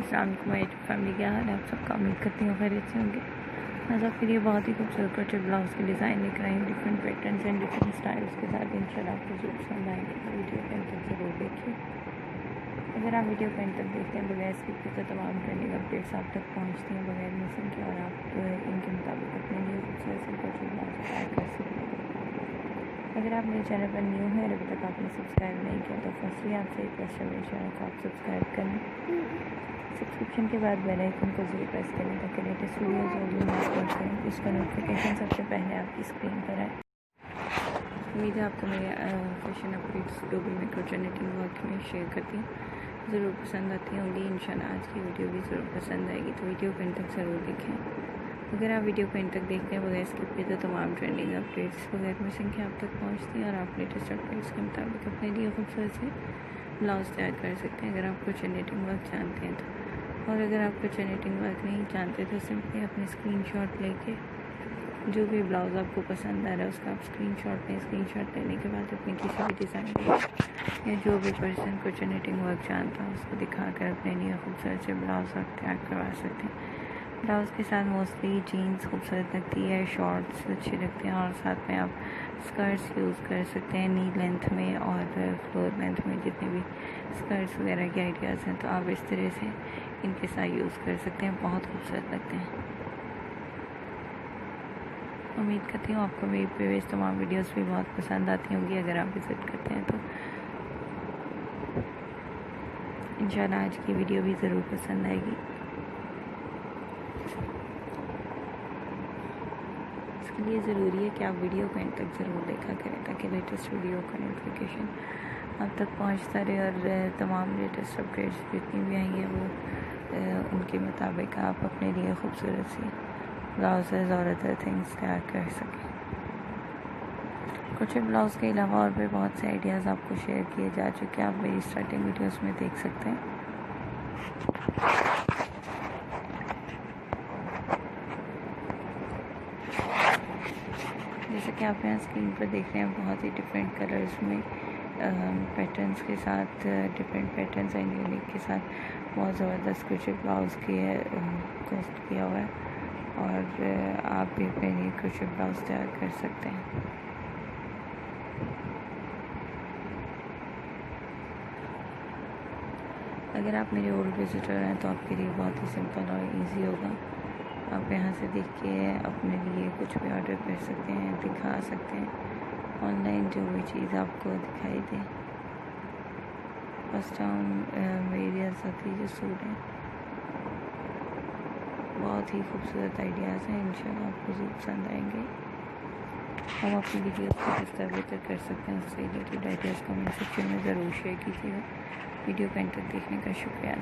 अस्सलाम वालेकुम मेरी फैमिली, क्या हाल है आप सबका। उम्मीद करती हूँ खैरियत से होंगे। मैं सबके लिए बहुत ही खूबसूरत क्रोचेट ब्लाउज़ के डिज़ाइन लेकर आई हूँ, different patterns and different styles के साथ। इंशाल्लाह आपको जरूर पसंद आएंगे, तो वीडियो को एंड तक ज़रूर देखिए। अगर आप वीडियो को एंड तक देखते हैं बगैर स्किप किए तो तमाम ट्रेंडिंग अपडेट्स आप तक पहुँचती हैं बगैर मिसिंग के, और आप इनके मुताबिक अपने लिए खूबसूरत से क्रोचेट ब्लाउज़ तैयार कर सकते हैं। अगर आप मेरे चैनल पर न्यू हैं और अभी तक आपने सब्सक्राइब नहीं किया तो फर्स्टली आपसे रिक्वेस्ट है मेरे चैनल को आप सब्सक्राइब करें। सब्सक्रिप्शन के बाद बेल आइकन को जरूर प्रेस करें ताकि लेटेस्ट वीडियोज़ जो भी मैं अपलोड करूँ उसका नोटिफिकेशन सबसे पहले आपकी स्क्रीन पर आए। उम्मीद है आपको मेरे फैशन अपडेट्स जो भी मैं क्रोचेट निटिंग वर्क में शेयर करती हूँ ज़रूर पसंद आती होंगी। इंशाल्लाह आज की वीडियो भी ज़रूर पसंद आएगी, तो वीडियो को एंड तक ज़रूर देखें। अगर आप वीडियो को एंड तक देखते हैं बगैर स्किप किए तो तमाम ट्रेंडिंग अपडेट्स बगैर मिसिंग के आप तक पहुँचती हैं और आप लेटेस्ट अपडेट्स के मुताबिक अपने लिए खूबसूरत से ब्लाउज़ तैयार कर सकते हैं। अगर आप क्रोचेट निटिंग वर्क जानते हैं तो, और अगर आप क्रोचेट निटिंग वर्क नहीं जानते तो सिंपली अपने स्क्रीनशॉट लेके जो भी ब्लाउज़ आपको पसंद आ रहा है उसका आप स्क्रीनशॉट लें। स्क्रीनशॉट लेने के बाद अपने किसी भी डिज़ाइन या जो भी पर्सन क्रोचेट निटिंग वर्क जानता है उसको दिखा कर अपने लिए खूबसूरत से ब्लाउज़ आप तैयार करवा सकते हैं। ब्लाउज़ के साथ मोस्टली जीन्स खूबसूरत लगती है, शॉर्ट्स अच्छे लगते हैं, और साथ में आप स्कर्ट्स यूज़ कर सकते हैं नी लेंथ में और फ्लोर लेंथ में। जितने भी स्कर्ट्स वगैरह के आइडियाज़ हैं तो आप इस तरह से इनके साथ यूज़ कर सकते हैं, बहुत खूबसूरत लगते हैं। उम्मीद करती हूँ आपको मेरी प्रीवियस तमाम वीडियोस भी बहुत पसंद आती होंगी। अगर आप विज़िट करते हैं तो इंशाल्लाह आज की वीडियो भी ज़रूर पसंद आएगी। इसके लिए ज़रूरी है कि आप वीडियो को एंड तक ज़रूर देखा करें ताकि लेटेस्ट वीडियो का नोटिफिकेशन आप तक पहुंचता रहे और तमाम लेटेस्ट अपडेट्स जितनी भी आई हैं वो उनके मुताबिक आप अपने लिए खूबसूरत सी ब्लाउजेज़ और अदर थिंग्स तैयार कर सकें। क्रोचेट ब्लाउज़ के अलावा और भी बहुत से आइडियाज़ आपको शेयर किए जा चुके हैं, आप मेरी स्टार्टिंग वीडियोस में देख सकते हैं। जैसे कि आप यहाँ स्क्रीन पर देख रहे हैं बहुत ही डिफरेंट कलर्स में पैटर्न्स के साथ, डिफरेंट पैटर्न्स एंड यूनिक के साथ बहुत ज़बरदस्त क्रोचेट ब्लाउज़ की कॉस्ट किया हुआ है, और आप भी अपने लिए क्रोचेट ब्लाउज़ तैयार कर सकते हैं। अगर आप मेरे ओल्ड विजिटर हैं तो आपके लिए बहुत ही सिंपल और इजी होगा। आप यहाँ से देख के अपने लिए कुछ भी ऑर्डर कर सकते हैं, दिखा सकते हैं ऑनलाइन जो भी चीज़ आपको दिखाई दे। फर्स्ट टाउन मेरी साथी जो सूट हैं बहुत ही खूबसूरत आइडियाज़ हैं, इंशाल्लाह आपको ज़रूर पसंद आएंगे। हम अपनी वीडियोस को किस तरह बेहतर कर सकते हैं उससे रिलेटेड आइडियाज़ कमेंट सेक्शन में ज़रूर शेयर कीजिएगा। वीडियो को एंड तक देखने का शुक्रिया।